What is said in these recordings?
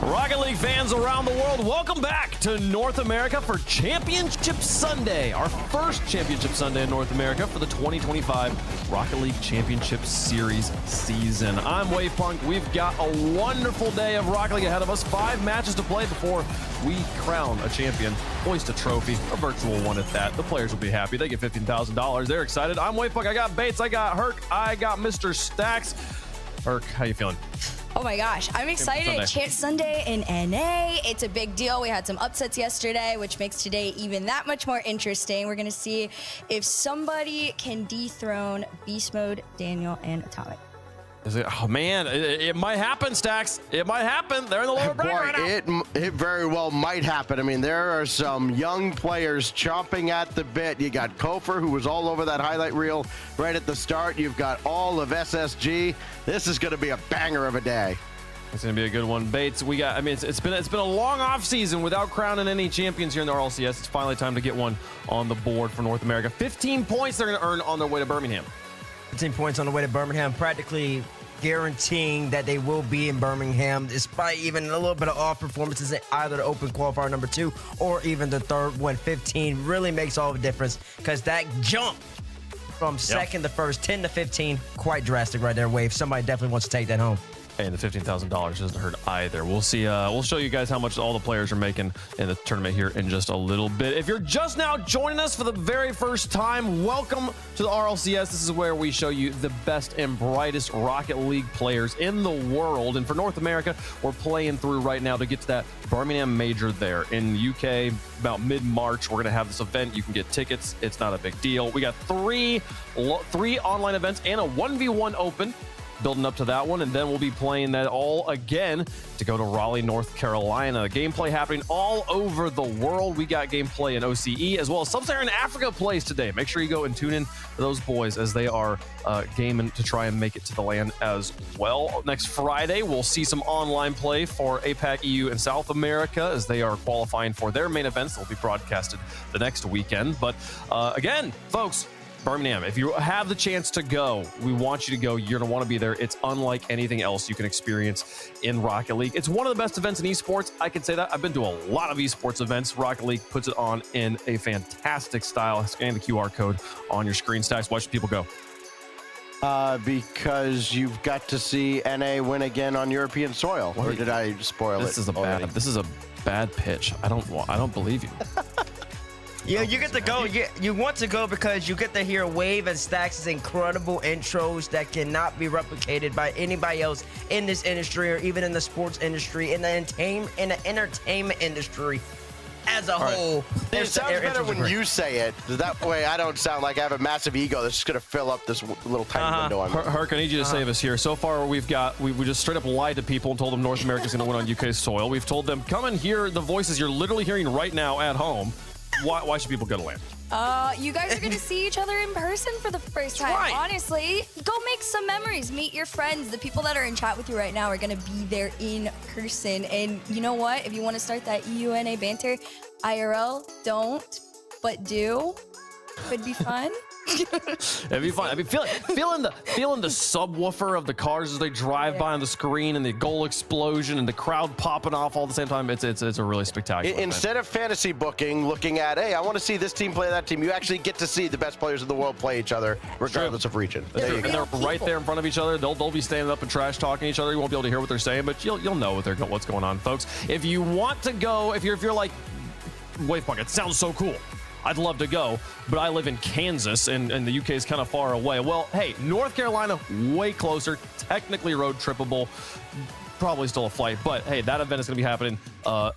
Rocket League fans around the world, welcome back to North America for Championship Sunday, our first Championship Sunday in North America for the 2025 Rocket League Championship Series season. I'm Wavepunk. We've got a wonderful day of Rocket League ahead of us. 5 matches to play before we crown a champion, hoist a trophy, a virtual one at that. The players will be happy. They get $15,000. They're excited. I'm Wavepunk. I got Bates. I got Herc. I got Mr. Stacks. Herc, how you feeling? Oh my gosh, I'm excited. Champ Sunday in NA. It's a big deal. We had some upsets yesterday, which makes today even that much more interesting. We're going to see if somebody can dethrone Beast Mode, Daniel, and Atomic. Is it, oh man, it might happen, Stacks. It might happen. They're in the lower bracket right now. It very well might happen. I mean, there are some young players chomping at the bit. You got Kofer, who was all over that highlight reel right at the start. You've got all of SSG. This is going to be a banger of a day. It's going to be a good one. Bates, we got, I mean, it's been a long off season without crowning any champions here in the RLCS. It's finally time to get one on the board for North America. 15 points they're going to earn on their way to Birmingham. 15 points on the way to Birmingham, practically guaranteeing that they will be in Birmingham, despite even a little bit of off performances in either the open qualifier number 2 or even the third one. 15 really makes all the difference, because that jump from second to first, 10 to 15, quite drastic right there, Wave. Somebody definitely wants to take that home. And the $15,000 doesn't hurt either. We'll see. We'll show you guys how much all the players are making in the tournament here in just a little bit. If you're just now joining us for the very first time, welcome to the RLCS. This is where we show you the best and brightest Rocket League players in the world. And for North America, we're playing through right now to get to that Birmingham major there in UK. About mid-March, we're going to have this event. You can get tickets. It's not a big deal. We got three online events and a 1v1 open, building up to that one, and then we'll be playing that all again to go to Raleigh, North Carolina. Gameplay happening all over the world. We got gameplay in OCE as well as Sub-Saharan Africa plays today. Make sure you go and tune in to those boys as they are gaming to try and make it to the land as well. Next Friday, we'll see some online play for APAC, EU, and South America as they are qualifying for their main events. They'll be broadcasted the next weekend. But again, folks, Birmingham, if you have the chance to go, we want you to go. You're going to want to be there. It's unlike anything else you can experience in Rocket League. It's one of the best events in esports. I can say that. I've been to a lot of esports events. Rocket League puts it on in a fantastic style. Scan the QR code on your screen. Stacks, why should people go? Because you've got to see NA win again on European soil. Or did I spoil it? This is a bad pitch. I don't believe you. Yeah, you get to go. You want to go because you get to hear Wave and Stacks' incredible intros that cannot be replicated by anybody else in this industry or even in the sports industry, in the entertainment industry as a whole. It sounds better when you say it. That way I don't sound like I have a massive ego that's just going to fill up this little tiny window I'm in. Herc, I need you to save us here. So far, we just straight up lied to people and told them North America's going to win on UK soil. We've told them, come and hear the voices you're literally hearing right now at home. Why should people go to land? You guys are going to see each other in person for the first time. Right. Honestly, go make some memories. Meet your friends. The people that are in chat with you right now are going to be there in person. And you know what? If you want to start that EUNA banter, IRL, don't, but do. Could be fun. It'd be fun. I mean, feeling the subwoofer of the cars as they drive by on the screen, and the goal explosion, and the crowd popping off all at the same time. It's a really spectacular. Instead of fantasy booking, looking at, hey, I want to see this team play that team, you actually get to see the best players in the world play each other, regardless of region. And they're right there in front of each other. They'll be standing up and trash talking each other. You won't be able to hear what they're saying, but you'll know what's going on, folks. If you want to go, if you're like, wait, fuck, it sounds so cool. I'd love to go, but I live in Kansas, and the UK is kind of far away. Well, hey, North Carolina, way closer, technically road trippable. Probably still a flight, but hey, that event is going to be happening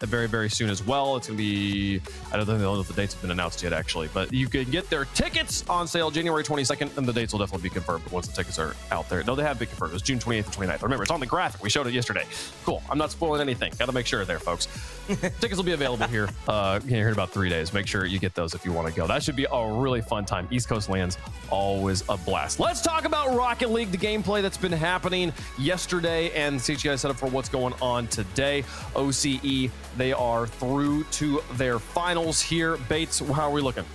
very, very soon as well. It's going to be, I don't know if the dates have been announced yet, actually, but you can get their tickets on sale January 22nd, and the dates will definitely be confirmed once the tickets are out there. No, they have been confirmed. It's June 28th and 29th. Remember, it's on the graphic. We showed it yesterday. Cool. I'm not spoiling anything. Got to make sure there, folks. Tickets will be available here in about 3 days. Make sure you get those if you want to go. That should be a really fun time. East Coast lands, always a blast. Let's talk about Rocket League, the gameplay that's been happening yesterday, and see what you guys set up for what's going on today. OCE, they are through to their finals here. Bates, how are we looking?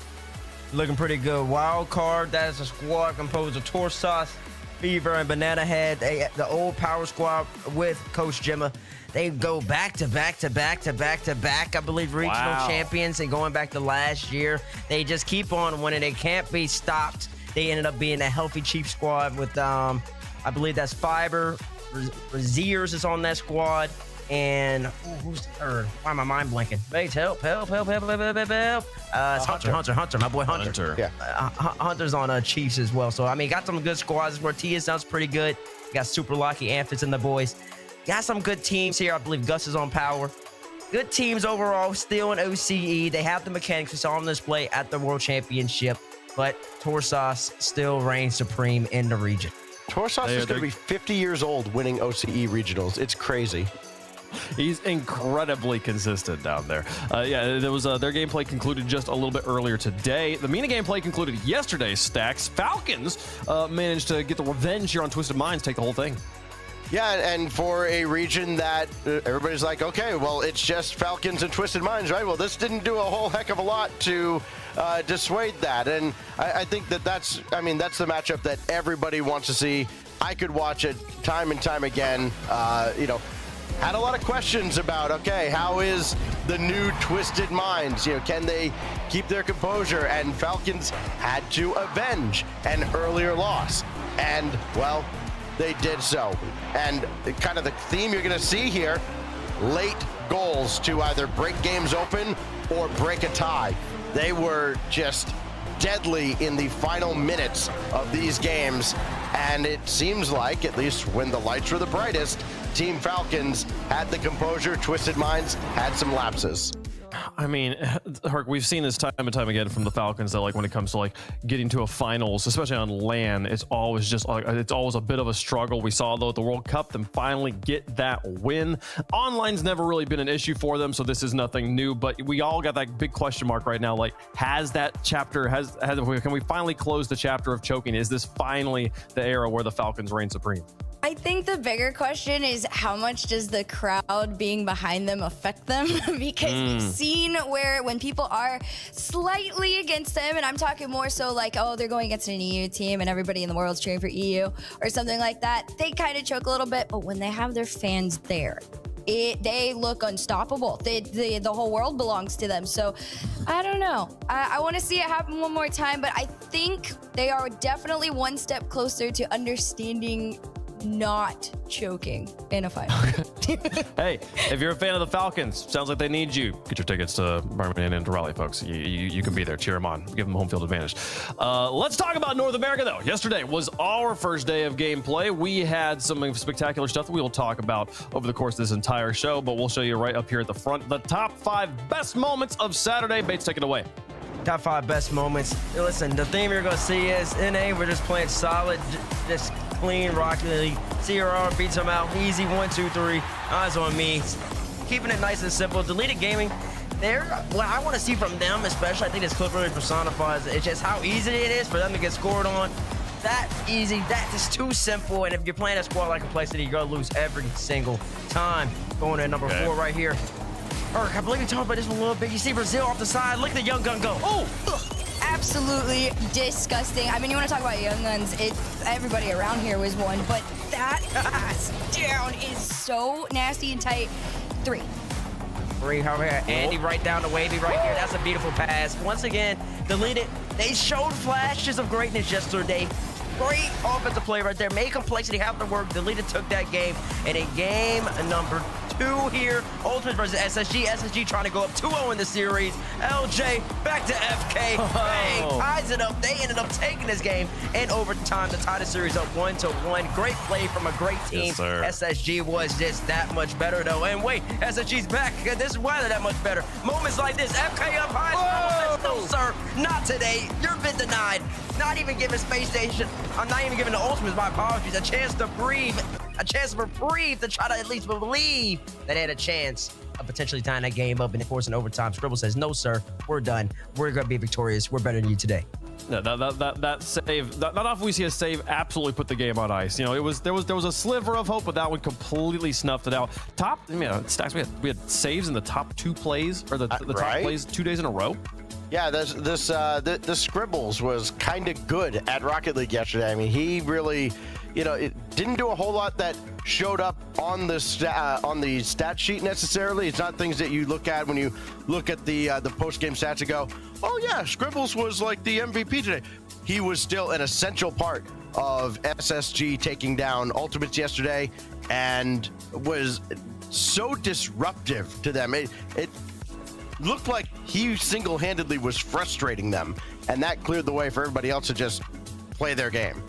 Looking pretty good. Wild card, that is a squad composed of Torsos, Fever, and Banana Head. The old power squad with Coach Gemma. They go back to back to back to back to back, I believe, regional champions, and going back to last year. They just keep on winning. They can't be stopped. They ended up being a healthy Chief squad with, I believe that's Fiber. Raziers is on that squad. And who's the third? Why am I mind blanking? Bates, help. It's Hunter, my boy Hunter. Yeah. Hunter's on Chiefs as well. So, I mean, got some good squads. Martinez sounds pretty good. Got Super Lucky, Amphits, and the boys. Got some good teams here. I believe Gus is on power. Good teams overall, still in OCE. They have the mechanics we saw on display at the World Championship, but Torsos still reigns supreme in the region. Torsos is going to be 50 years old winning OCE regionals. It's crazy. He's incredibly consistent down there. There was their gameplay concluded just a little bit earlier today. The MENA gameplay concluded yesterday. Stacks Falcons managed to get the revenge here on Twisted Minds, take the whole thing. Yeah, and for a region that everybody's like, okay, well, it's just Falcons and Twisted Minds, right? Well, this didn't do a whole heck of a lot to dissuade that. And I think that's the matchup that everybody wants to see. I could watch it time and time again. Had a lot of questions about, okay, how is the new Twisted Minds? Can they keep their composure? And Falcons had to avenge an earlier loss. And, well, they did so. And kind of the theme you're going to see here, late goals to either break games open or break a tie. They were just deadly in the final minutes of these games. And it seems like, at least when the lights were the brightest, Team Falcons had the composure. Twisted Minds had some lapses. I mean, Herc, we've seen this time and time again from the Falcons that, like, when it comes to like getting to a finals, especially on LAN, it's always just like, it's always a bit of a struggle. We saw though at the World Cup them finally get that win. Online's never really been an issue for them, so this is nothing new. But we all got that big question mark right now. Like, has that chapter can we finally close the chapter of choking? Is this finally the era where the Falcons reign supreme? I think the bigger question is how much does the crowd being behind them affect them? Because we've seen where when people are slightly against them, and I'm talking more so like, oh, they're going against an EU team and everybody in the world's cheering for EU or something like that, they kind of choke a little bit. But when they have their fans there, they look unstoppable. The whole world belongs to them. So I don't know. I want to see it happen one more time, but I think they are definitely one step closer to understanding not choking in a fight. Hey, if you're a fan of the Falcons, sounds like they need you. Get your tickets to Birmingham and to Raleigh, folks. You can be there. Cheer them on. Give them home field advantage. Let's talk about North America, though. Yesterday was our first day of gameplay. We had some spectacular stuff that we will talk about over the course of this entire show, but we'll show you right up here at the front the top 5 best moments of Saturday. Bates, take it away. Top 5 best moments. Listen, the theme you're going to see is NA, we're just playing solid, just clean Rocket League. CRR beats them out. Easy 1, 2, 3. Eyes on me. Keeping it nice and simple. Deleted Gaming. What I want to see from them, especially, I think this clip really personifies it. It's just how easy it is for them to get scored on. That easy. That is too simple. And if you're playing a squad like Complexity, you're going to lose every single time. Going to number 4 right here. I believe you talked about this a little bit. You see Brazil off the side. Look at the young gun go. Oh! absolutely disgusting. I mean, you want to talk about Young Guns, everybody around here was one, but that pass down is so nasty and tight. 3. Andy right down the wavy right here. That's a beautiful pass. Once again, deleted. They showed flashes of greatness yesterday. Great offensive play right there. Made complexity have to work. Deleted took that game. And in game number 2 here, Ultimate versus SSG. SSG trying to go up 2-0 in the series. LJ back to FK. Bang, ties it up. They ended up taking this game in overtime to tie the series up 1-1. Great play from a great team. Yes, sir. SSG was just that much better though. And wait, SSG's back. This is why they're that much better. Moments like this, FK up high. No, sir, not today. You've been denied. Not even giving Space Station, I'm not even giving the Ultimates, my apologies, a chance to breathe, to try to at least believe that they had a chance of potentially tying that game up and of course in overtime. Scribble says, no, sir, we're done. We're going to be victorious. We're better than you today. Yeah, that save, not often we see a save absolutely put the game on ice. You know, there was a sliver of hope, but that one completely snuffed it out. Stacks, we had saves in the top 2 plays, or the top plays 2 days in a row. Yeah, the Scribbles was kind of good at Rocket League yesterday. I mean, he really, it didn't do a whole lot that showed up on the stat sheet necessarily. It's not things that you look at when you look at the post-game stats and go, oh yeah, Scribbles was like the MVP today. He was still an essential part of SSG taking down Ultimates yesterday and was so disruptive to them. It looked like he single-handedly was frustrating them, and that cleared the way for everybody else to just play their game.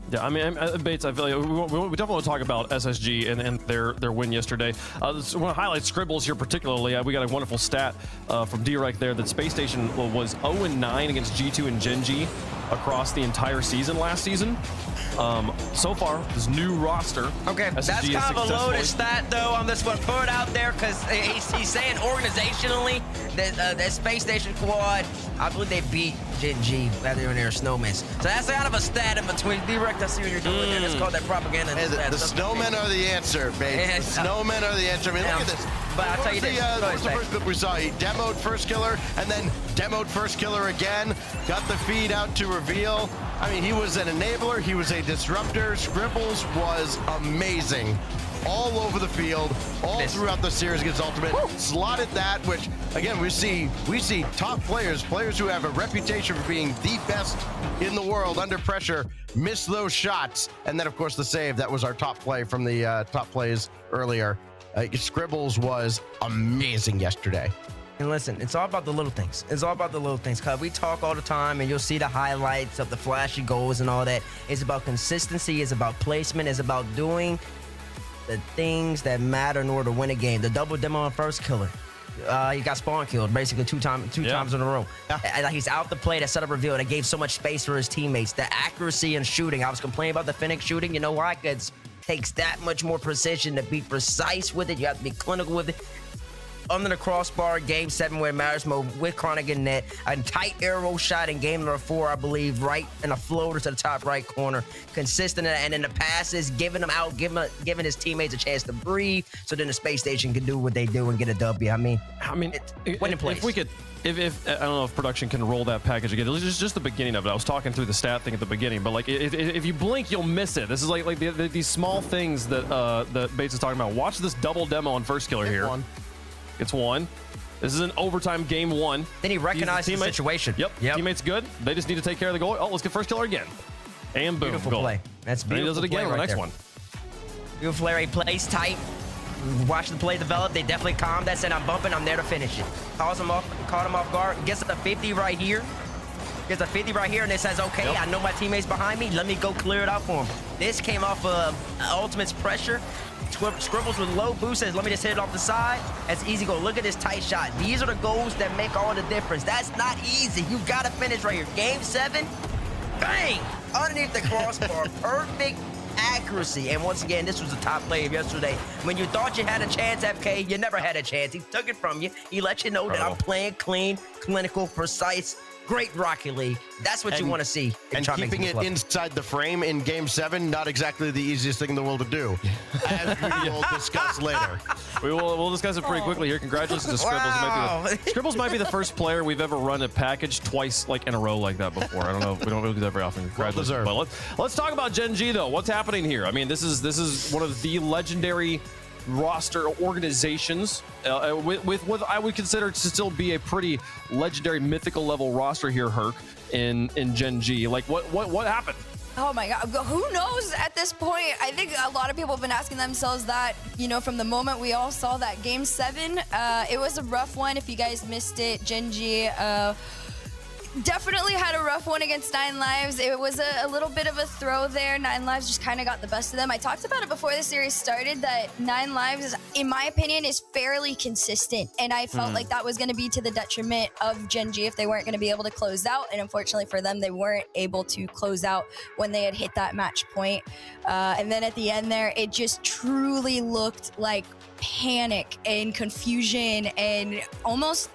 Yeah, I mean, Bates, I feel like we definitely want to talk about SSG and their win yesterday. I want to highlight Scribbles here particularly. We got a wonderful stat from D-Rec there that Space Station was 0-9 against G2 and Gen.G across the entire season last season. So far, this new roster. Okay, SSG that's kind of a loaded stat, though. I'm just going to put it out there because he's saying organizationally that Space Station squad, I believe they beat Gen.G rather than their snowmen. So that's kind of a stat in between. D-Rec, I see what you're doing there. Let's call that propaganda. Hey, the snowmen are the answer, Bates. The snowmen are the answer. I mean, look at this. But I'll tell you this. What was the first clip we saw? He demoed first killer and then demoed first killer again. Got the feed out to reveal. I mean, he was an enabler. He was a disruptor. Scribbles was amazing. All over the field, all throughout the series against Ultimate. Slotted that, which, again, we see top players who have a reputation for being the best in the world under pressure, miss those shots. And then, of course, the save. That was our top play from the top plays earlier. Scribbles was amazing yesterday. And listen, it's all about the little things. It's all about the little things. Cause we talk all the time and you'll see the highlights of the flashy goals and all that. It's about consistency. It's about placement. It's about doing the things that matter in order to win a game. The double demo on first killer. He got spawn killed basically two times in a row. Yeah. He's out the play, that setup reveal, that gave so much space for his teammates. The accuracy and shooting. I was complaining about the Phoenix shooting. You know why? Because it takes that much more precision to be precise with it. You have to be clinical with it. Under the crossbar, game 7 where it matters most with Chronic in net. A tight arrow shot in game number 4, I believe, right in a floater to the top right corner. Consistent, and then the passes, giving them out, giving his teammates a chance to breathe, so then the Space Station can do what they do and get a W. I mean, winning plays. If we could, if I don't know if production can roll that package again. It's just the beginning of it. I was talking through the stat thing at the beginning, but like if you blink, you'll miss it. This is like these small things that that Bates is talking about. Watch this double demo on first killer here. It's 1. This is an overtime game 1. Then he recognized the situation. Yep. Teammates good. They just need to take care of the goal. Oh, let's get first killer again. And boom, beautiful goal. Play. That's beautiful. And he does it again on the next one. Beautiful flare. He plays tight. Watch the play develop. They definitely calmed that. Said, I'm bumping. I'm there to finish it. Caught him off guard. Gets a 50 right here. Gets a 50 right here, and it says, okay, I know my teammates behind me. Let me go clear it out for him. This came off of Ultimate's pressure. Scribbles with low boost says, let me just hit it off the side. That's easy goal. Look at this tight shot. These are the goals that make all the difference. That's not easy. You got to finish right here. Game 7, bang, underneath the crossbar. Perfect accuracy. And once again, this was the top play of yesterday. When you thought you had a chance, FK, you never had a chance. He took it from you. He let you know that I'm playing clean, clinical, precise. Great Rocket League. That's what you want to see. And keeping it inside the frame in Game 7, not exactly the easiest thing in the world to do, as we will discuss later. We'll discuss it pretty quickly here. Congratulations to Scribbles. Wow. Scribbles might be the first player we've ever run a package twice like in a row like that before. I don't know. We don't do that very often. Congratulations. But let's talk about Gen G though. What's happening here? I mean, this is one of the legendary roster organizations with what I would consider to still be a pretty legendary mythical level roster here, Herc, in Gen G. Like what happened? Oh my God, who knows at this point? I think a lot of people have been asking themselves that, you know, from the moment we all saw that Game 7. It was a rough one. If you guys missed it, Gen G definitely had a rough one against 9 Lives. It was a little bit of a throw there. 9 Lives just kind of got the best of them. I talked about it before the series started that 9 Lives, in my opinion, is fairly consistent. And I felt like that was going to be to the detriment of Gen G if they weren't going to be able to close out. And unfortunately for them, they weren't able to close out when they had hit that match point. And then at the end there, it just truly looked like panic and confusion and almost,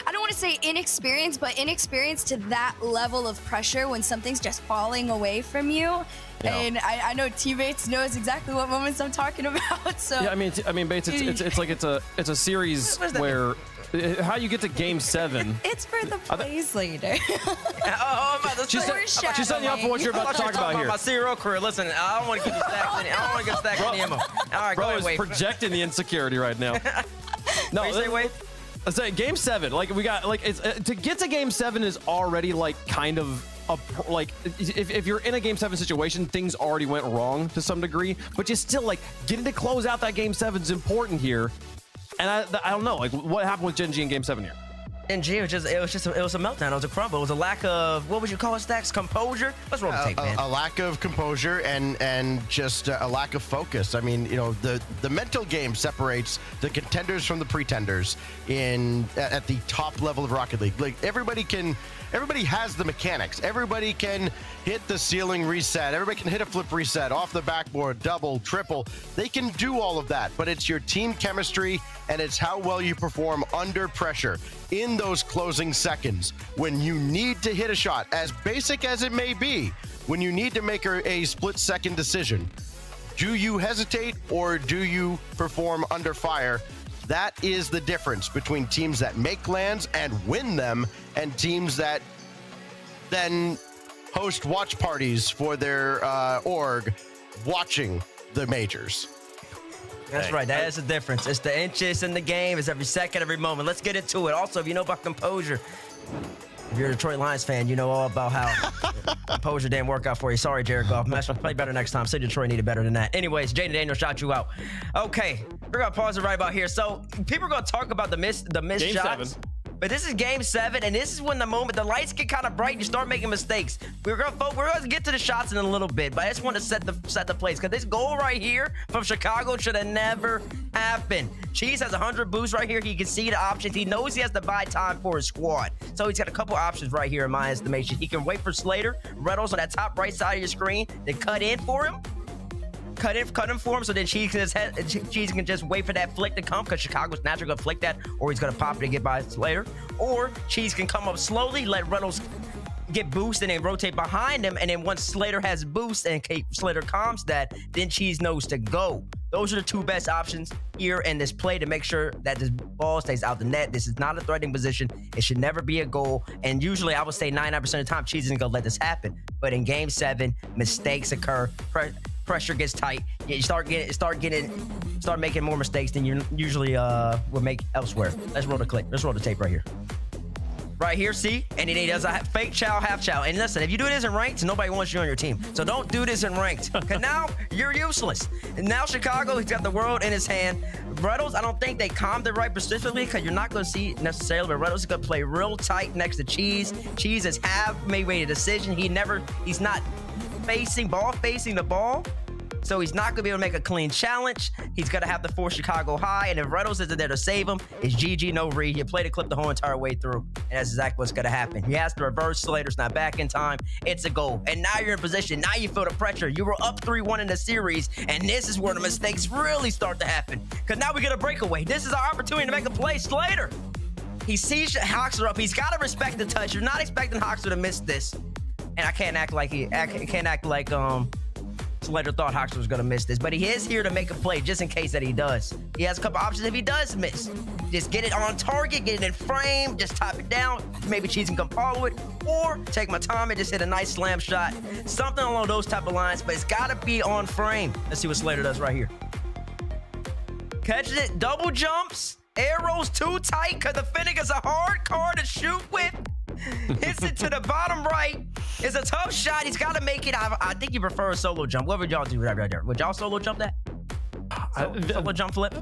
I don't want to say inexperience, but inexperience to that level of pressure when something's just falling away from you. Yeah. And I know teammates knows exactly what moments I'm talking about. So yeah, I mean, Bates, it's like it's a series where how you get to Game 7. It's for the plays leader. She's setting you up for what you're about to talk about here. My serial career. Listen, I don't want to give you stacks. I don't want to get stacks any ammo. All right, bro go ahead, is Wade. projecting the insecurity right now. No, Wade. I say Game 7. Like we got like it's to get to Game 7 is already like kind of like if you're in a Game 7 situation, things already went wrong to some degree, but you still like getting to close out that Game 7 is important here. And I don't know, like what happened with Gen G in Game 7 here? Gen G, it was a meltdown. It was a crumble. It was a lack of, what would you call it, Stacks? Composure? Let's roll the tape, man. A lack of composure and just a lack of focus. I mean, you know, the mental game separates the contenders from the pretenders at the top level of Rocket League. Like everybody has the mechanics. Everybody can hit the ceiling reset. Everybody can hit a flip reset off the backboard, double, triple. They can do all of that, but it's your team chemistry and it's how well you perform under pressure in those closing seconds when you need to hit a shot, as basic as it may be, when you need to make a split-second decision. Do you hesitate or do you perform under fire? That is the difference between teams that make lands and win them and teams that then host watch parties for their org watching the majors. That's right. That is the difference. It's the inches in the game. It's every second, every moment. Let's get into it. Also, if you know about composure, if you're a Detroit Lions fan, you know all about how composure didn't work out for you. Sorry, Jared Goff. Play better next time. Say Detroit needed better than that. Anyways, Jaden Daniel shot you out. Okay, we're going to pause it right about here. So people are going to talk about the missed Game shots. 7. But this is Game 7, and this is when the lights get kind of bright and you start making mistakes. We're gonna get to the shots in a little bit, but I just want to set the place because this goal right here from Chicago should have never happened. Cheese has 100 boosts right here. He can see the options. He knows he has to buy time for his squad, so he's got a couple options right here in my estimation. He can wait for Slater, Reynolds on that top right side of your screen, then cut in for him. Cut him for him, so then Cheese can just wait for that flick to come because Chicago's naturally gonna flick that, or he's gonna pop it and get by Slater. Or Cheese can come up slowly, let Reynolds get boost and then rotate behind him, and then once Slater has boost and Slater calms that, then Cheese knows to go. Those are the two best options here in this play to make sure that this ball stays out the net. This is not a threatening position. It should never be a goal. And usually I would say 99% of the time, Cheese isn't gonna let this happen. But in Game 7, mistakes occur. Pressure gets tight. You start making more mistakes than you usually would make elsewhere. Let's roll the clip. Let's roll the tape right here. Right here, see? And he does a fake chow, half chow. And listen, if you do this in ranked, nobody wants you on your team. So don't do this in ranked. Because now you're useless. And now Chicago, he's got the world in his hand. Reynolds, I don't think they calmed it right specifically because you're not going to see necessarily, but Reynolds is going to play real tight next to Cheese. Cheese has made a decision. He's not facing the ball. so he's not going to be able to make a clean challenge. He's going to have to force Chicago high, and if Reynolds isn't there to save him, it's GG, no re. He played the clip the whole entire way through, and that's exactly what's going to happen. He has to reverse. Slater's not back in time. It's a goal, and now you're in position. Now you feel the pressure. You were up 3-1 in the series, and this is where the mistakes really start to happen, because now we get a breakaway. This is our opportunity to make a play. Slater, he sees Hoxler up. He's got to respect the touch. You're not expecting Hoxler to miss this. And I can't act like Slater thought Hoxler was going to miss this. But he is here to make a play just in case that he does. He has a couple options if he does miss. Just get it on target, get it in frame, just top it down. Maybe Cheese can come follow it. Or take my time and just hit a nice slam shot. Something along those type of lines, but it's got to be on frame. Let's see what Slater does right here. Catches it, double jumps. Arrows too tight because the Fennec is a hard card to shoot with. Hits it to the bottom right. It's a tough shot. He's got to make it. I think you prefer a solo jump. What would y'all do right there? Would y'all solo jump that? Solo jump flip?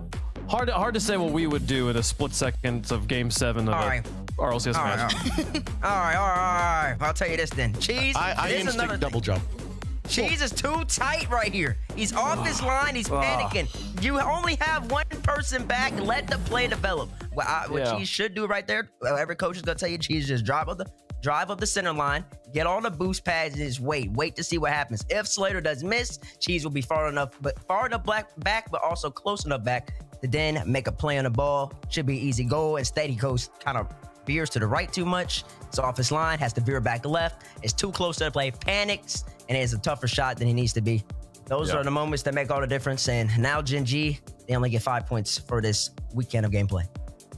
Hard to say what we would do in a split second of Game 7 of the RLCS match. All right. I'll tell you this then. Cheese, I instinct double jump. Cheese is too tight right here. He's off his line. He's panicking. You only have one person back. Let the play develop. What Cheese should do right there, every coach is going to tell you, Cheese, just drive up the center line, get all the boost pads, and just wait to see what happens. If Slater does miss, Cheese will be far enough back, but also close enough back to then make a play on the ball. Should be an easy goal. Instead, he goes kind of veers to the right too much. It's off his line, has to veer back left. It's too close to the play, panics, and it's a tougher shot than he needs to be. Those are the moments that make all the difference. And now Gen G, they only get 5 points for this weekend of gameplay.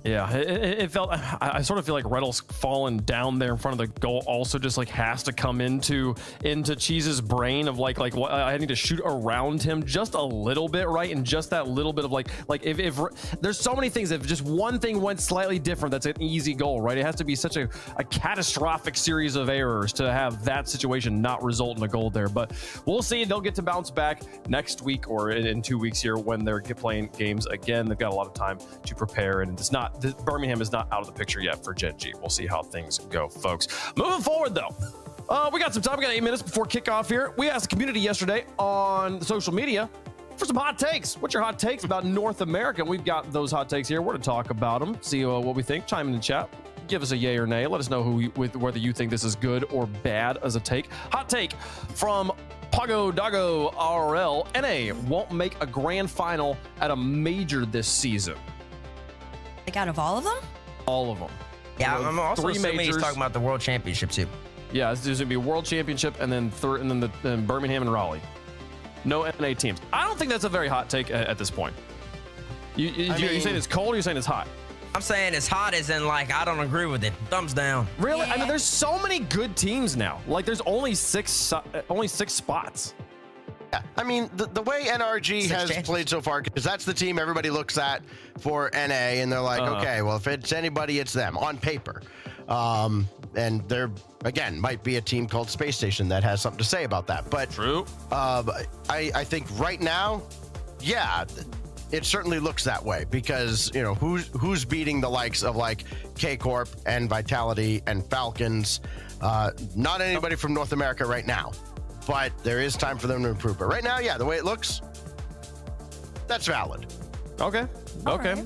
Yeah, it felt. I sort of feel like Reynolds falling down there in front of the goal also just like has to come into Cheese's brain of like what I need to shoot around him just a little bit, right? And just that little bit of like if there's so many things. If just one thing went slightly different, that's an easy goal, right? It has to be such a catastrophic series of errors to have that situation not result in a goal there. But we'll see. They'll get to bounce back next week or in 2 weeks here when they're playing games again. They've got a lot of time to prepare, and it's not. Birmingham is not out of the picture yet for Gen G. We'll see how things go, folks. Moving forward, though, we got some time. We got 8 minutes before kickoff here. We asked the community yesterday on social media for some hot takes. What's your hot takes about North America? We've got those hot takes here. We're to talk about them, see what we think. Chime in the chat. Give us a yay or nay. Let us know whether you think this is good or bad as a take. Hot take from Pago Dago RL. NA won't make a grand final at a major this season. Like out of all of them? All of them. Yeah, I'm also assuming he's talking about the World Championship too. Yeah, there's gonna be a World Championship and then then Birmingham and Raleigh. No NA teams. I don't think that's a very hot take at this point. You saying it's cold or you saying it's hot? I'm saying it's hot as in like I don't agree with it. Thumbs down. Really? Yeah. I mean, there's so many good teams now. Like there's only six spots. Yeah, I mean, the way NRG has played so far, because that's the team everybody looks at for NA, and they're like, okay, well, if it's anybody, it's them on paper. And there, again, might be a team called Space Station that has something to say about that. But true. I think right now, yeah, it certainly looks that way because, you know, who's beating the likes of like K-Corp and Vitality and Falcons? Not anybody from North America right now. But there is time for them to improve. But right now, yeah, the way it looks, that's valid. Okay. Right.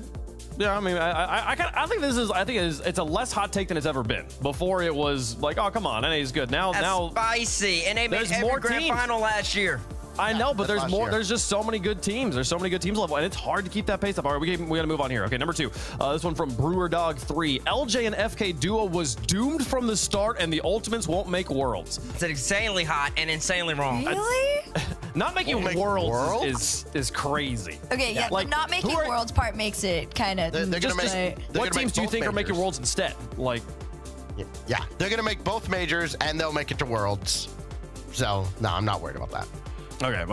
Yeah, I mean, I think it's a less hot take than it's ever been. Before it was like, oh, come on, NA is good. Now spicy. NA made every grand final last year. I know, but there's more. There's just so many good teams. There's so many good teams level, and it's hard to keep that pace up. All right, we got to move on here. Okay, number 2. This one from Brewer Dog 3. LJ and FK duo was doomed from the start, and the Ultimates won't make Worlds. It's insanely hot and insanely wrong. Really? Not making worlds is crazy. Okay, yeah, like, not making Worlds part makes it kind of. What teams do you think are making Worlds instead? Like, yeah, they're gonna make both majors, and they'll make it to Worlds. So no, I'm not worried about that. Okay.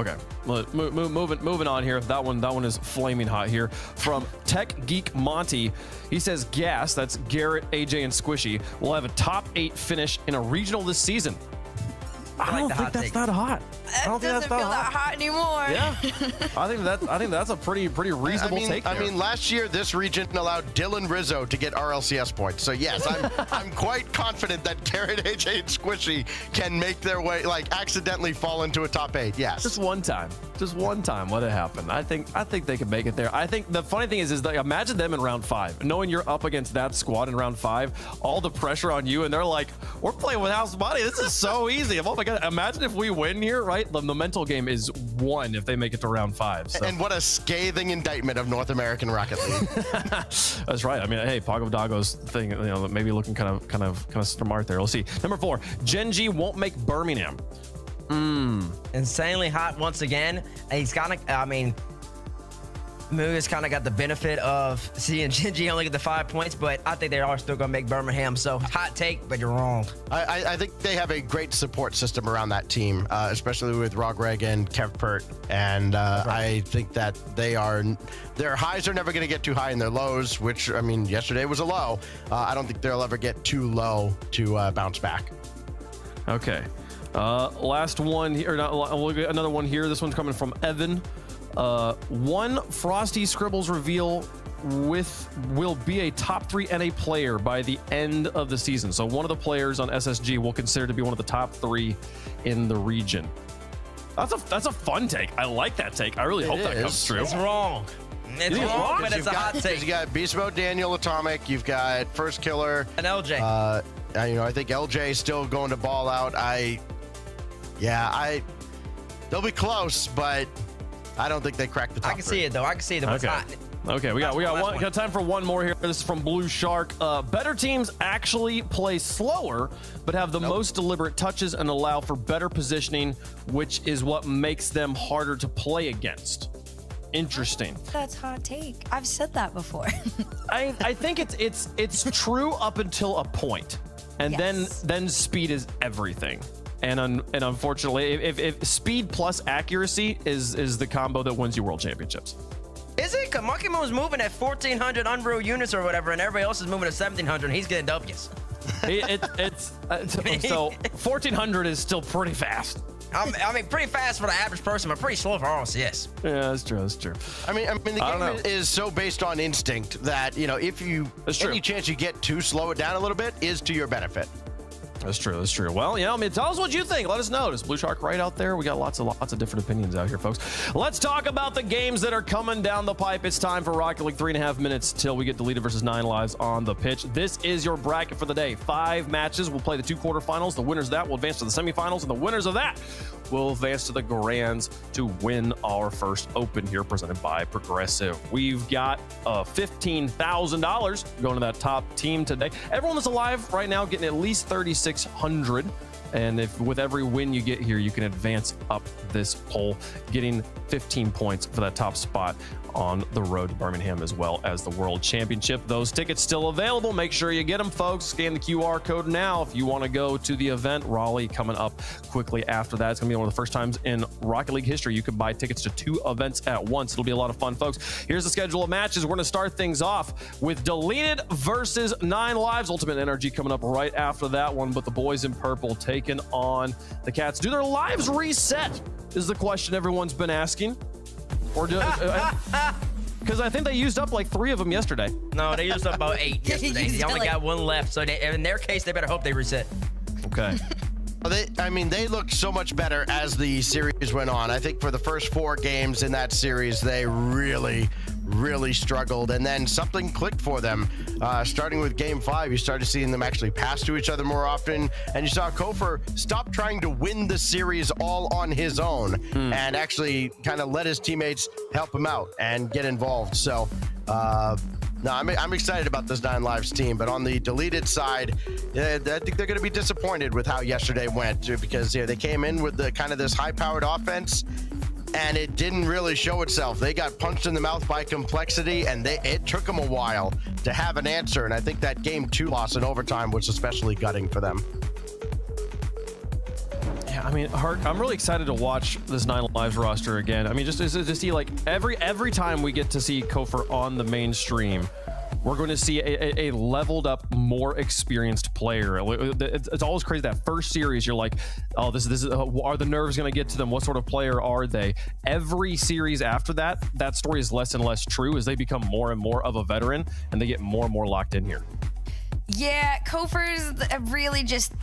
Moving on here. That one is flaming hot here. From Tech Geek Monty, he says Gas, that's Garrett, AJ, and Squishy, will have a top 8 finish in a regional this season. I don't think that's that hot. I don't think that's Doesn't feel that hot anymore. Yeah, I think that's a pretty reasonable take. I mean, last year this region allowed Dylan Rizzo to get RLCS points. So yes, I'm quite confident that Carrot, AJ, and Squishy can make their way, like accidentally fall into a top 8. Yes, just one time let it happen. I think they can make it there. I think the funny thing is like, imagine them in round 5, knowing you're up against that squad in round 5, all the pressure on you, and they're like, we're playing with house money. This is so easy. Oh my god, imagine if we win here, right? The mental game is won if they make it to round 5. So. And what a scathing indictment of North American Rocket League. That's right. I mean, hey, Pago Dago's thing, maybe looking kind of smart there. We'll see. Number 4, Genji won't make Birmingham. Insanely hot once again. He's kind of, I mean, Muga's kind of got the benefit of seeing Genji only get the 5 points, but I think they are still going to make Birmingham. So hot take, but you're wrong. I think they have a great support system around that team, especially with Rogreg and Kevpert. And I think that their highs are never going to get too high, and their lows, which, I mean, yesterday was a low. I don't think they'll ever get too low to bounce back. Okay. Last one here, another one here. This one's coming from Evan. One Frosty Scribbles reveal will be a top 3 NA player by the end of the season. So one of the players on SSG will consider to be one of the top 3 in the region. That's a fun take. I like that take. I really hope that comes true. It's wrong. It's wrong, but it's a hot take. You got Beast Mode Daniel Atomic. You've got First Killer and LJ. I think LJ is still going to ball out. They'll be close, but I don't think they crack the top 3. I can see it though. I can see it. What's hot. Okay, we got time for one more here. This is from Blue Shark. Better teams actually play slower, but have the most deliberate touches and allow for better positioning, which is what makes them harder to play against. Interesting. That's hot take. I've said that before. I think it's true up until a point, and Yes. then speed is everything. And unfortunately, if speed plus accuracy is the combo that wins you world championships. Is it? Cause Monkey Moon's moving at 1,400 Unreal units or whatever, and everybody else is moving at 1,700, and he's getting W's. So 1,400 is still pretty fast. I mean, pretty fast for the average person, but pretty slow for RLCS. Yeah, that's true. I mean, the game is so based on instinct that, if any chance you get to slow it down a little bit is to your benefit. That's true. Well, tell us what you think. Let us know. There's Blue Shark right out there. We got lots of different opinions out here, folks. Let's talk about the games that are coming down the pipe. It's time for Rocket League. 3.5 minutes till we get deleted versus 9 lives on the pitch. This is your bracket for the day. 5 matches. We'll play the 2 quarterfinals. The winners of that will advance to the semifinals, and the winners of that will advance to the grands to win our first open here, presented by Progressive. We've got $15,000 going to that top team today. Everyone that's alive right now getting at least 3,600. And if with every win you get here, you can advance up this poll, getting 15 points for that top spot on the road to Birmingham, as well as the World Championship. Those tickets still available. Make sure you get them, folks. Scan the QR code now if you want to go to the event. Raleigh coming up quickly after that. It's going to be one of the first times in Rocket League history you can buy tickets to 2 events at once. It'll be a lot of fun, folks. Here's the schedule of matches. We're going to start things off with Deleted versus 9 Lives. Ultimate Energy coming up right after that one, but the boys in purple taking on the Cats. Do their lives reset is the question everyone's been asking. Or do because I think they used up like 3 of them yesterday. No, they used up about 8 yesterday. They only got 1 left, so in their case, they better hope they reset. Okay. They looked so much better as the series went on. I think for the first 4 games in that series, they really struggled, and then something clicked for them. Starting with game 5, you started seeing them actually pass to each other more often, and you saw Kofor stop trying to win the series all on his own and actually kind of let his teammates help him out and get involved. So no, I'm excited about this 9 Lives team, but on the Deleted side, I think they're going to be disappointed with how yesterday went, because they came in with the kind of this high-powered offense, and it didn't really show itself. They got punched in the mouth by complexity, and it took them a while to have an answer, and I think that game 2 loss in overtime was especially gutting for them. Yeah, I mean, Hart, I'm really excited to watch this 9 Lives roster again. I mean, just to see, like, every time we get to see Kofor on the mainstream, we're going to see a leveled up, more experienced player. It's always crazy that first series you're like, oh, this is are the nerves going to get to them? What sort of player are they? Every series after that, that story is less and less true as they become more and more of a veteran and they get more and more locked in here. Yeah, Kofer's really just,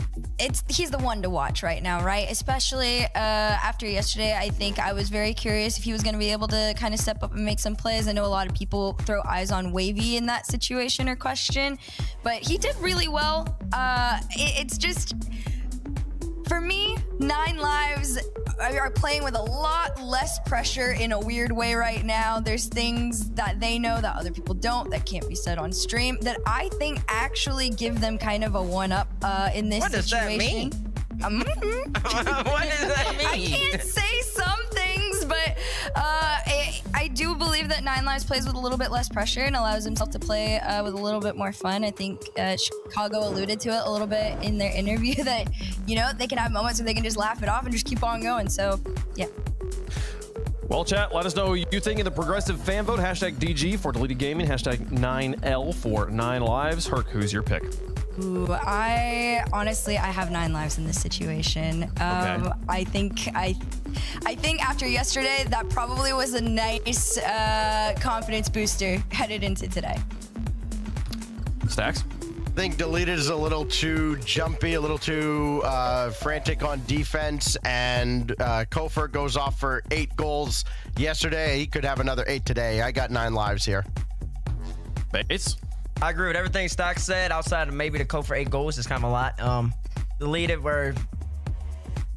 he's the one to watch right now, right? Especially after yesterday, I think I was very curious if he was going to be able to kind of step up and make some plays. I know a lot of people throw eyes on Wavy in that situation or question, but he did really well. It's just, for me, 9 Lives are playing with a lot less pressure in a weird way right now. There's things that they know that other people don't, that can't be said on stream, that I think actually give them kind of a one-up in this situation. What does that mean? What does that mean? I can't say some things, but I do believe that 9 Lives plays with a little bit less pressure and allows himself to play with a little bit more fun. I think Chicago alluded to it a little bit in their interview that, you know, they can have moments where they can just laugh it off and just keep on going. So, yeah. Well, chat, let us know what you think in the progressive fan vote. Hashtag DG for Deleted Gaming. Hashtag 9L for 9 Lives. Herc, who's your pick? Ooh, I have 9 Lives in this situation. Okay. I think after yesterday, that probably was a nice confidence booster headed into today. Stacks? I think Deleted is a little too jumpy, a little too frantic on defense, and Kofer goes off for 8 goals yesterday. He could have another 8 today. I got 9 Lives here. Base? I agree with everything Stock said. Outside of maybe the code for 8 goals, it's kind of a lot. Deleted were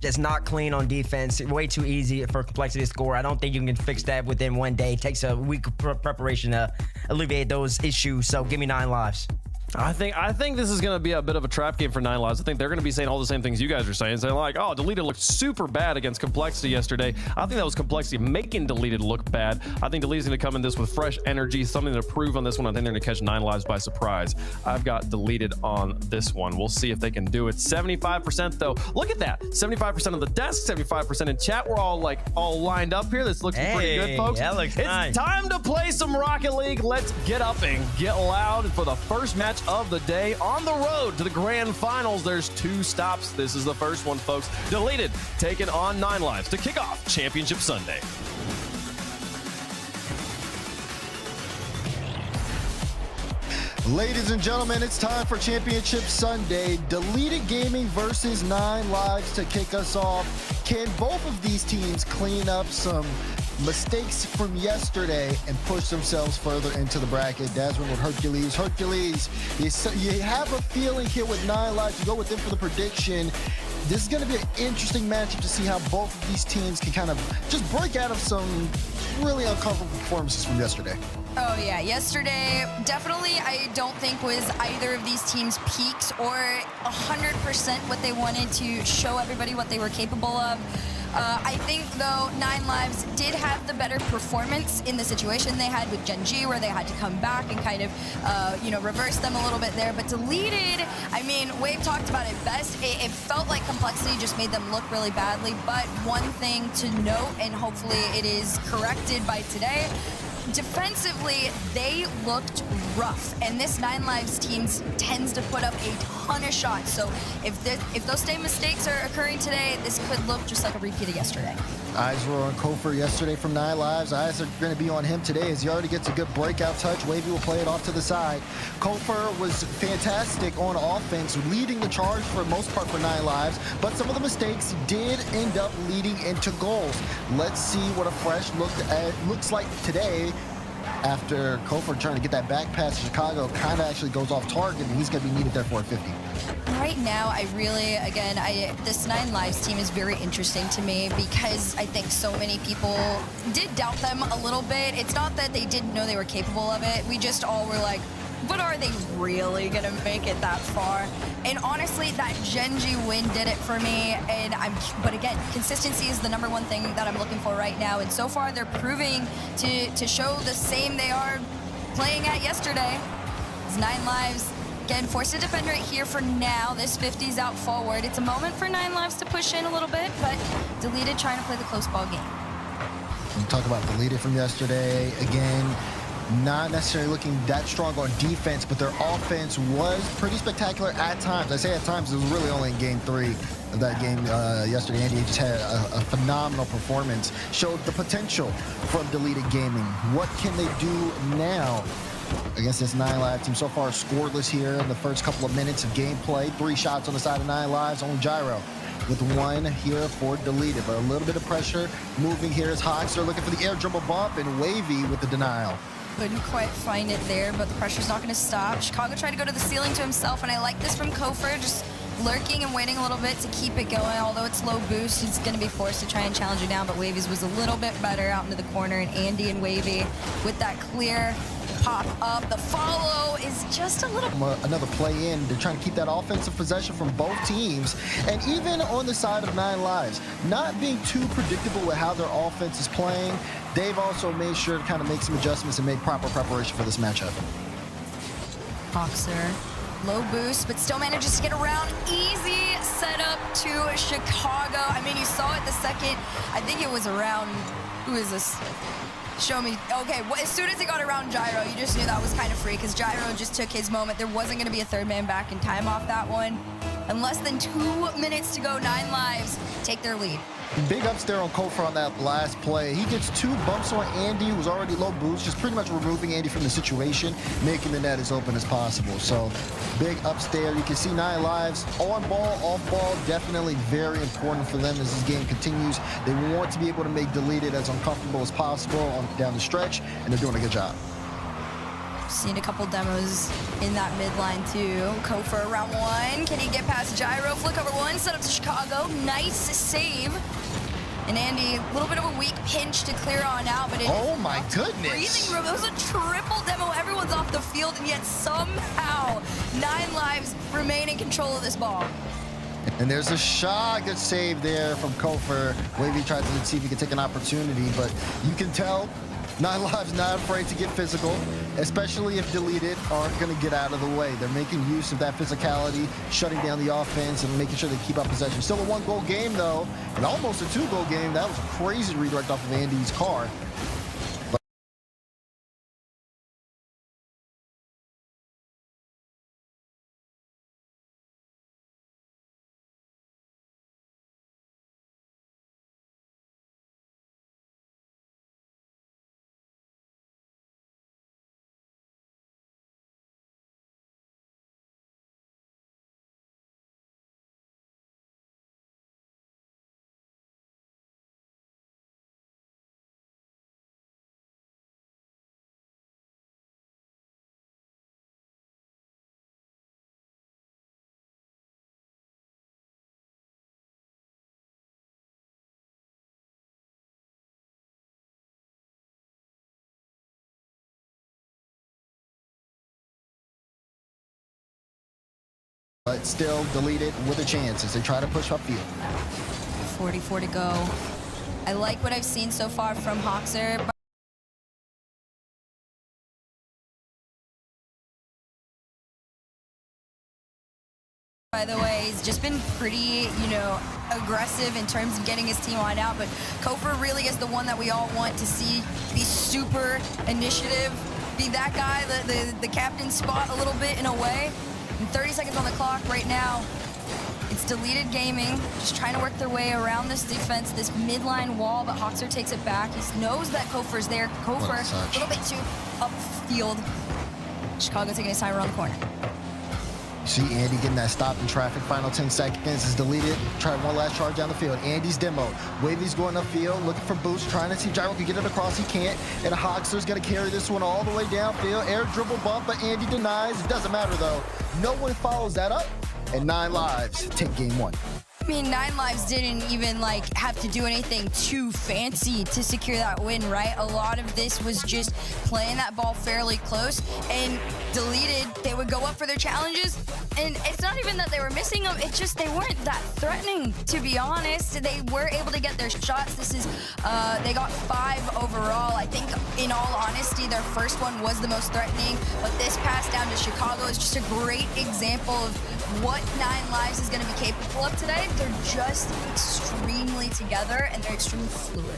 just not clean on defense. Way too easy for Complexity to score. I don't think you can fix that within one day. It takes a week of preparation to alleviate those issues. So give me 9 Lives. I think this is going to be a bit of a trap game for 9 Lives. I think they're going to be saying all the same things you guys are saying. Saying like, oh, Deleted looked super bad against Complexity yesterday. I think that was Complexity making Deleted look bad. I think Deleted's going to come in this with fresh energy, something to prove on this one. I think they're going to catch 9 Lives by surprise. I've got Deleted on this one. We'll see if they can do it. 75% though. Look at that. 75% of the desk, 75% in chat. We're all lined up here. This looks pretty good, folks. That looks nice. It's time to play some Rocket League. Let's get up and get loud for the first match of the day on the road to the grand finals. There's 2 stops. This is the first one, folks. Deleted taking on 9 Lives to kick off Championship Sunday. Ladies and gentlemen, it's time for Championship Sunday. Deleted Gaming versus 9 Lives to kick us off. Can both of these teams clean up some mistakes from yesterday and push themselves further into the bracket? Daswin with Hercules. Hercules, you have a feeling here with 9 Lives. You go with them for the prediction. This is going to be an interesting matchup to see how both of these teams can kind of just break out of some really uncomfortable performances from yesterday. Oh yeah, yesterday definitely I don't think was either of these teams' peaks or 100% what they wanted to show everybody what they were capable of. I think, though, 9 Lives did have the better performance in the situation they had with Gen G, where they had to come back and kind of, reverse them a little bit there. But Deleted, I mean, Wave talked about it best. It felt like Complexity just made them look really badly. But one thing to note, and hopefully it is corrected by today, defensively, they looked rough, and this 9 Lives team tends to put up a ton of shots. So if those same mistakes are occurring today, this could look just like a repeat of yesterday. Eyes were on Kofer yesterday from 9 Lives. Eyes are going to be on him today as he already gets a good breakout touch. Wavy will play it off to the side. Kofer was fantastic on offense, leading the charge for the most part for 9 Lives, but some of the mistakes did end up leading into goals. Let's see what a fresh look looks like today after Kofer trying to get that back pass to Chicago kind of actually goes off target, and he's going to be needed there for a 50. Right now, I really, this 9 Lives team is very interesting to me because I think so many people did doubt them a little bit. It's not that they didn't know they were capable of it. We just all were like, but are they really going to make it that far? And honestly, that Gen G win did it for me. But again, consistency is the #1 thing that I'm looking for right now. And so far, they're proving to show the same they are playing at yesterday. It's 9 Lives. Again, forced to defend right here for now. This 50's out forward. It's a moment for 9 Lives to push in a little bit, but Deleted trying to play the close ball game. We talk about Deleted from yesterday. Again, not necessarily looking that strong on defense, but their offense was pretty spectacular at times. I say at times, it was really only in game 3 of that game yesterday. Andy just had a phenomenal performance, showed the potential from Deleted Gaming. What can they do now against this 9 Live team? So far scoreless here in the first couple of minutes of gameplay. 3 shots on the side of 9 Lives, only Gyro with 1 here for Deleted, but a little bit of pressure moving here as Hawks are looking for the air dribble bump, and Wavy with the denial. Couldn't quite find it there, but the pressure's not going to stop. Chicago tried to go to the ceiling to himself, and I like this from Kofor, just lurking and waiting a little bit to keep it going. Although it's low boost, he's going to be forced to try and challenge it down, but Wavy's was a little bit better out into the corner, and Andy and Wavy with that clear pop up. The follow is just a little... Another play in. They're trying to keep that offensive possession from both teams. And even on the side of 9 Lives, not being too predictable with how their offense is playing, they've also made sure to kind of make some adjustments and make proper preparation for this matchup. Boxer, low boost, but still manages to get around. Easy setup to Chicago. I mean, you saw it the second, I think it was around, who is this? Show me. Okay, well, as soon as he got around Gyro, you just knew that was kind of free because Gyro just took his moment. There wasn't going to be a third man back in time off that one. And less than 2 minutes to go, 9 Lives take their lead. Big ups there on Kofor on that last play. He gets 2 bumps on Andy, who was already low boost, just pretty much removing Andy from the situation, making the net as open as possible. So big ups there. You can see 9 Lives on ball, off ball, definitely very important for them as this game continues. They want to be able to make Deleted as uncomfortable as possible down the stretch, and they're doing a good job. Seen a couple demos in that midline too. Kofor around 1. Can he get past Gyro? Flick over 1, set up to Chicago. Nice save. And Andy, a little bit of a weak pinch to clear on out, but oh my goodness. Breathing room. It was a triple demo. Everyone's off the field, and yet somehow 9 Lives remain in control of this ball. And there's a shot. Good save there from Kofor. Wavy tried to see if he could take an opportunity, but you can tell 9 Lives not afraid to get physical, especially if Deleted aren't going to get out of the way. They're making use of that physicality, shutting down the offense, and making sure they keep up possession. Still a 1-goal game, though, and almost a 2-goal game. That was a crazy redirect off of Andy's car. But still Deleted with a chance as they try to push upfield. 44 to go. I like what I've seen so far from Hoxer. By the way, he's just been pretty, aggressive in terms of getting his team on out, but Kofor really is the one that we all want to see be super initiative, be that guy, the captain spot a little bit in a way. And 30 seconds on the clock right now. It's Deleted Gaming, just trying to work their way around this defense, this midline wall, but Hoxer takes it back. He knows that Kofor's there. Kofor, a little bit too upfield. Chicago taking his time around the corner. See Andy getting that stop in traffic. Final 10 seconds is Deleted. Try one last charge down the field. Andy's demo. Wavy's going upfield, looking for boost, trying to see if Gyro can get it across. He can't. And Hoxer's going to carry this one all the way downfield. Air dribble bump, but Andy denies. It doesn't matter, though. No one follows that up. And 9 Lives take game 1. I mean, 9 Lives didn't even have to do anything too fancy to secure that win, right? A lot of this was just playing that ball fairly close, and Deleted, they would go up for their challenges, and it's not even that they were missing them, it's just they weren't that threatening, to be honest. They were able to get their shots. This is, they got 5 overall. I think, in all honesty, their first one was the most threatening, but this pass down to Chicago is just a great example of what 9 Lives is going to be capable of today. They're just extremely together, and they're extremely fluid.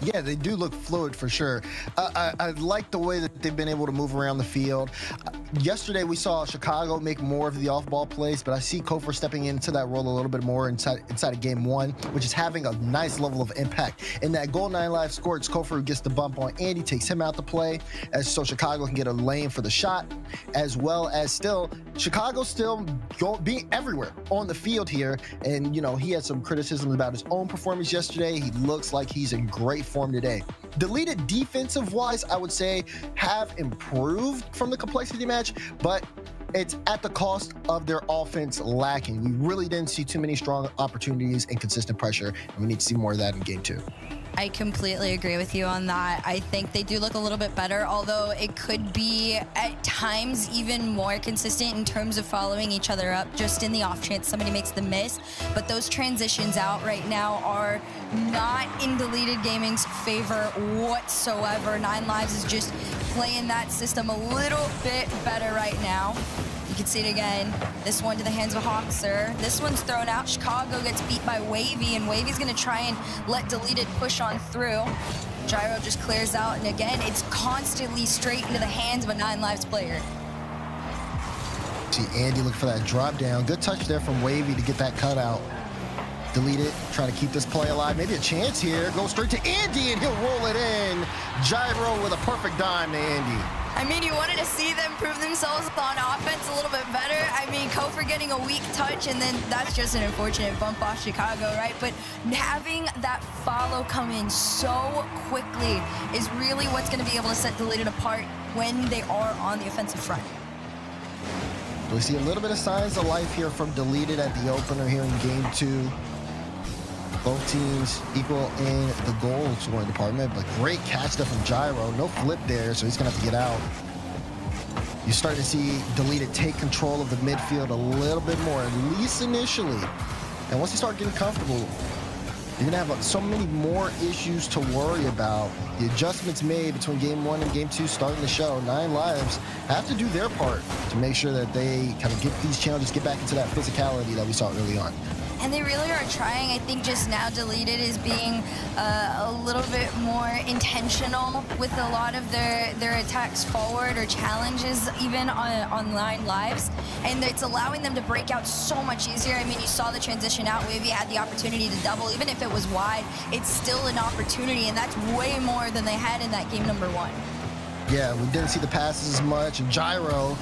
Yeah, they do look fluid for sure. I like the way that they've been able to move around the field. Yesterday, we saw Chicago make more of the off-ball plays, but I see Kofor stepping into that role a little bit more inside of game one, which is having a nice level of impact. In that goal 9 live score, it's Kofor who gets the bump on Andy, takes him out to play, so Chicago can get a lane for the shot, as well as Chicago still being everywhere on the field here. And, you know, he had some criticisms about his own performance yesterday. He looks like he's in great form today. Deleted defensive-wise, I would say, have improved from the complexity match, but it's at the cost of their offense lacking. We really didn't see too many strong opportunities and consistent pressure, and we need to see more of that in game 2. I completely agree with you on that. I think they do look a little bit better, although it could be at times even more consistent in terms of following each other up, just in the off chance somebody makes the miss. But those transitions out right now are not in Deleted Gaming's favor whatsoever. 9 Lives is just playing that system a little bit better right now. You can see it again. This one to the hands of Hawkser. This one's thrown out. Chicago gets beat by Wavy, and Wavy's gonna try and let Deleted push on through. Gyro just clears out, and again, it's constantly straight into the hands of a 9 Lives player. See Andy look for that drop down. Good touch there from Wavy to get that cutout. Deleted, trying to keep this play alive. Maybe a chance here. Go straight to Andy, and he'll roll it in. Gyro with a perfect dime to Andy. I mean, you wanted to see them prove themselves on offense a little bit better. I mean, Kofor getting a weak touch, and then that's just an unfortunate bump off Chicago, right? But having that follow come in so quickly is really what's going to be able to set Deleted apart when they are on the offensive front. We see a little bit of signs of life here from Deleted at the opener here in game 2. Both teams equal in the goal scoring department, but great catch there from Gyro. No flip there, so he's gonna have to get out. You start to see Deleted take control of the midfield a little bit more, at least initially. And once you start getting comfortable, you're gonna have so many more issues to worry about. The adjustments made between game 1 and game 2 starting to show. 9 Lives have to do their part to make sure that they kind of get these challenges, get back into that physicality that we saw early on. And they really are trying. I think just now Deleted is being a little bit more intentional with a lot of their attacks forward or challenges even on 9 Lives. And it's allowing them to break out so much easier. I mean, you saw the transition out. Wavy had the opportunity to double. Even if it was wide, it's still an opportunity. And that's way more than they had in that game number 1. Yeah, we didn't see the passes as much. And Gyro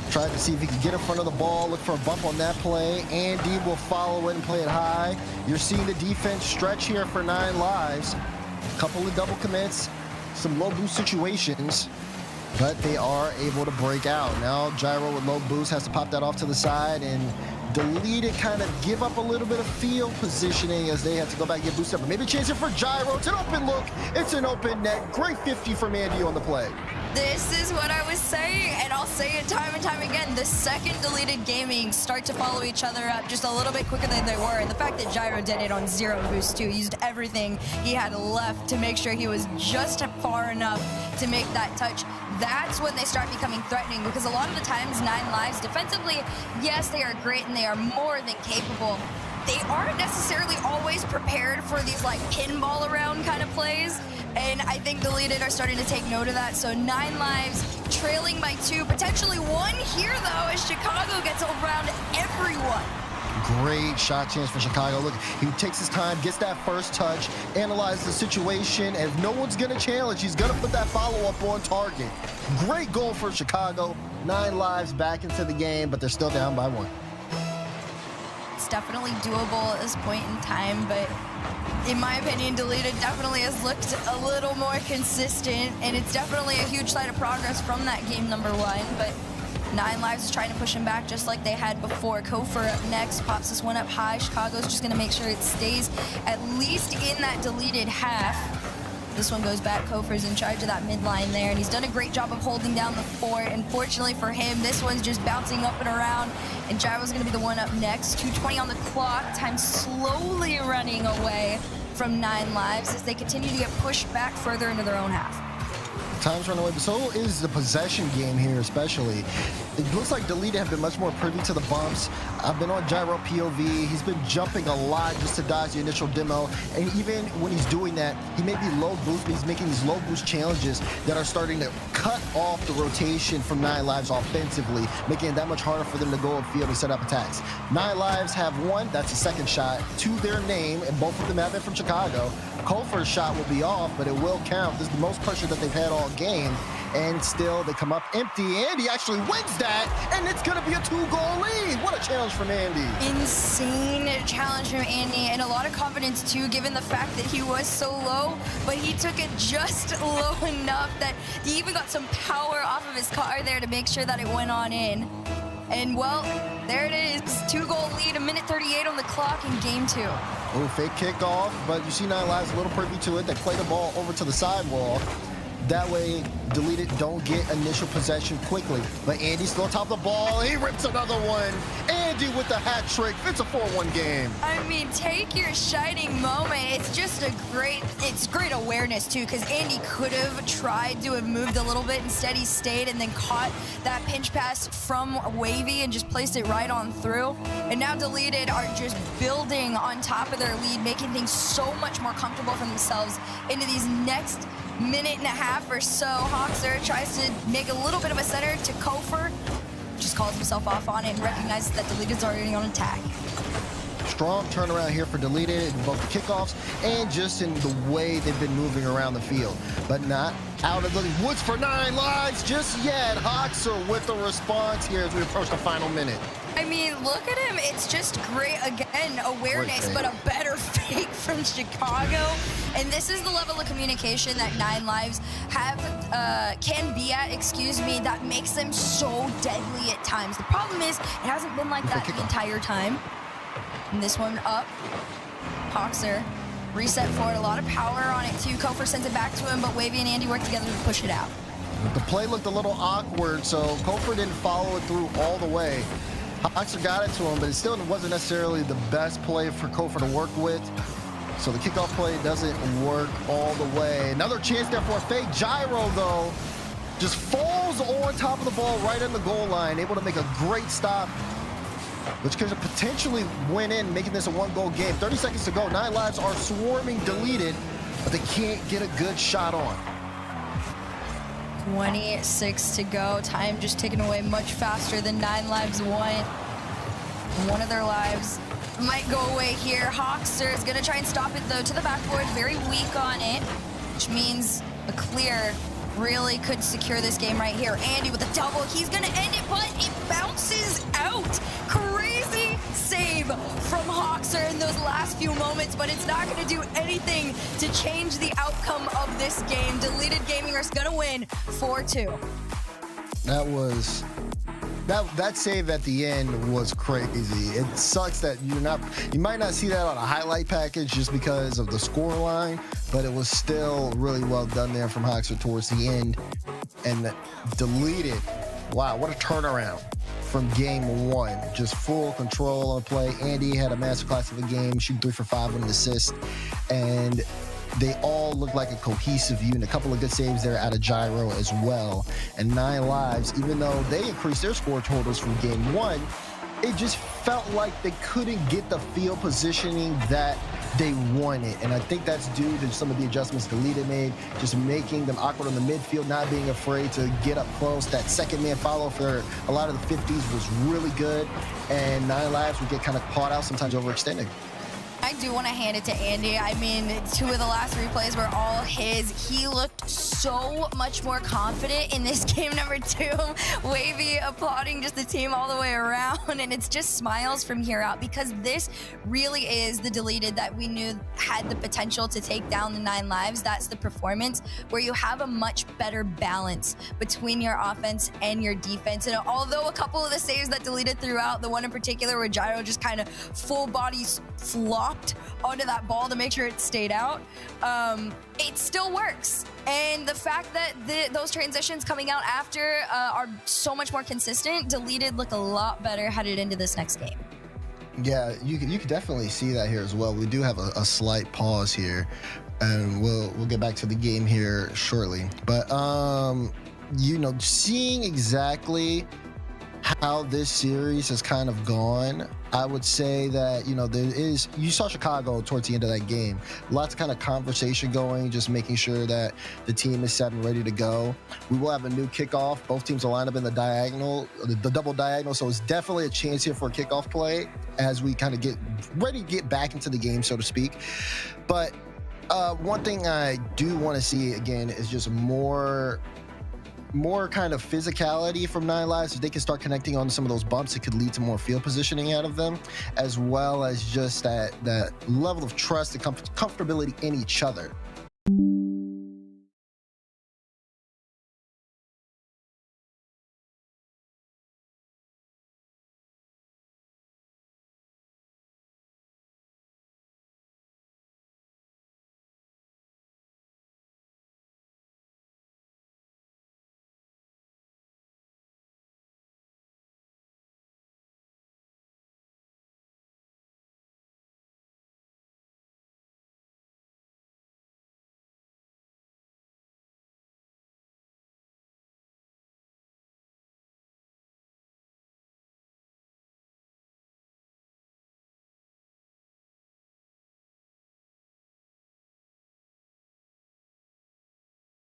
tried to see if he could get in front of the ball, look for a bump on that play. Andy will follow it and play it high. You're seeing the defense stretch here for 9 Lives. A couple of double commits, some low boost situations, but they are able to break out. Now Gyro with low boost has to pop that off to the side, and Deleted kind of give up a little bit of field positioning as they have to go back and get boosted up. But maybe a chance here for Gyro. It's an open look. It's an open net. Great 50 from Andy on the play. This is what I was saying, and I'll say it time and time again. The second Deleted Gaming start to follow each other up just a little bit quicker than they were. And the fact that Gyro did it on 0 boost too, used everything he had left to make sure he was just far enough to make that touch. That's when they start becoming threatening, because a lot of the times 9 Lives defensively, yes, they are great and they are more than capable. They aren't necessarily always prepared for these like pinball around kind of plays. And I think Deleted are starting to take note of that. So 9 Lives trailing by 2, potentially 1 here though, as Chicago gets around everyone. Great shot chance for Chicago. Look, he takes his time, gets that first touch, analyzes the situation, and if no one's gonna challenge, he's gonna put that follow-up on target. Great goal for Chicago. 9 Lives back into the game, but they're still down by 1. It's definitely doable at this point in time, but in my opinion, Deleted definitely has looked a little more consistent, and it's definitely a huge sign of progress from that game number 1, but 9 Lives is trying to push him back just like they had before. Kofor up next, pops this one up high. Chicago's just gonna make sure it stays at least in that Deleted half. This one goes back. Kofor's in charge of that midline there, and he's done a great job of holding down the fort. Unfortunately for him, this one's just bouncing up and around, and Gyro's gonna be the one up next. 2:20 on the clock. Time slowly running away from 9 Lives as they continue to get pushed back further into their own half. Time's running away, but so is the possession game here, especially. It looks like Deleted have been much more privy to the bumps. I've been on gyro POV. He's been jumping a lot just to dodge the initial demo. And even when he's doing that, he may be low boost, but he's making these low boost challenges that are starting to cut off the rotation from 9 Lives offensively, making it that much harder for them to go upfield and set up attacks. 9 Lives have one, that's a second shot, to their name, and both of them have been from Chicago. Culver's shot will be off, but it will count. This is the most pressure that they've had all game. And still, they come up empty. Andy actually wins that, and it's going to be a 2-goal lead. What a challenge from Andy. Insane challenge from Andy, and a lot of confidence, too, given the fact that he was so low, but he took it just low enough that he even got some power off of his car there to make sure that it went on in. And, well, there it is. 2-goal lead, 1:38 on the clock in game 2. Oh, fake kickoff, but you see 9 Lives a little privy to it. They play the ball over to the sidewall. That way, Deleted don't get initial possession quickly. But Andy's still on top of the ball. He rips another one. Andy with the hat trick. It's a 4-1 game. I mean, take your shining moment. It's just it's great awareness, too, because Andy could have tried to have moved a little bit. Instead, he stayed and then caught that pinch pass from Wavy and just placed it right on through. And now Deleted are just building on top of their lead, making things so much more comfortable for themselves into these next minute and a half or so. Hoxer tries to make a little bit of a center to Kofer, just calls himself off on it and recognizes that Deleted's already on attack. Strong turnaround here for Deleted in both the kickoffs and just in the way they've been moving around the field. But not out of the woods for 9 Lives just yet. Hoxer with the response here as we approach the final minute. I mean, look at him. It's just great, again, awareness, but a better fake from Chicago. And this is the level of communication that 9 Lives can be at, that makes them so deadly at times. The problem is, it hasn't been like that the entire time. And this one up. Hoxer, reset forward, a lot of power on it too. Kofer sends it back to him, but Wavy and Andy work together to push it out. The play looked a little awkward, so Kofer didn't follow it through all the way. Hoxer got it to him, but it still wasn't necessarily the best play for Kofer to work with. So the kickoff play doesn't work all the way. Another chance there for a fake gyro, though. Just falls on top of the ball right in the goal line, able to make a great stop, which could potentially win in, making this a 1-goal game. 30 seconds to go. 9 Lives are swarming Deleted, but they can't get a good shot on. 26 to go. Time just ticking away much faster than 9 Lives want. One of their lives might go away here. Hoxer is going to try and stop it, though, to the backboard. Very weak on it, which means a clear really could secure this game right here. Andy with a double. He's going to end it, but it bounces out. Crazy save from Hoxer in those last few moments, but it's not going to do anything to change the outcome of this game. Deleted Gaming are going to win 4-2. That save at the end was crazy. It sucks that you might not see that on a highlight package just because of the score line, but it was still really well done there from Hoxer towards the end. And Deleted, wow, what a turnaround from game 1. Just full control on play. Andy had a masterclass of a game, shooting 3 for 5 with an assist, and they all look like a cohesive unit. A couple of good saves there out of gyro as well. And 9 Lives, even though they increased their score totals from game 1, it just felt like they couldn't get the field positioning that they wanted. And I think that's due to some of the adjustments Deleted made, just making them awkward on the midfield, not being afraid to get up close. That second man follow for a lot of the 50s was really good. And 9 Lives would get kind of caught out, sometimes overextending. I do want to hand it to Andy. I mean, 2 of the last 3 plays were all his. He looked so much more confident in this game number 2. Wavy applauding just the team all the way around, and it's just smiles from here out, because this really is the Deleted that we knew had the potential to take down the 9 Lives. That's the performance where you have a much better balance between your offense and your defense. And although a couple of the saves that Deleted threw out, the one in particular where Gyro just kind of full body flopped onto that ball to make sure it stayed out, it still works. And the fact that those transitions coming out after are so much more consistent, Deleted look a lot better headed into this next game. Yeah, you can definitely see that here as well. We do have a slight pause here. and we'll get back to the game here shortly. But you know, seeing exactly how this series has kind of gone, I would say that, you know, you saw Chicago towards the end of that game. Lots of kind of conversation going, just making sure that the team is set and ready to go. We will have a new kickoff. Both teams will line up in the diagonal, the double diagonal. So it's definitely a chance here for a kickoff play as we kind of get ready to get back into the game, so to speak. But one thing I do want to see again is just more kind of physicality from 9 Lives. If they can start connecting on some of those bumps, it could lead to more field positioning out of them, as well as just that level of trust and comfortability in each other.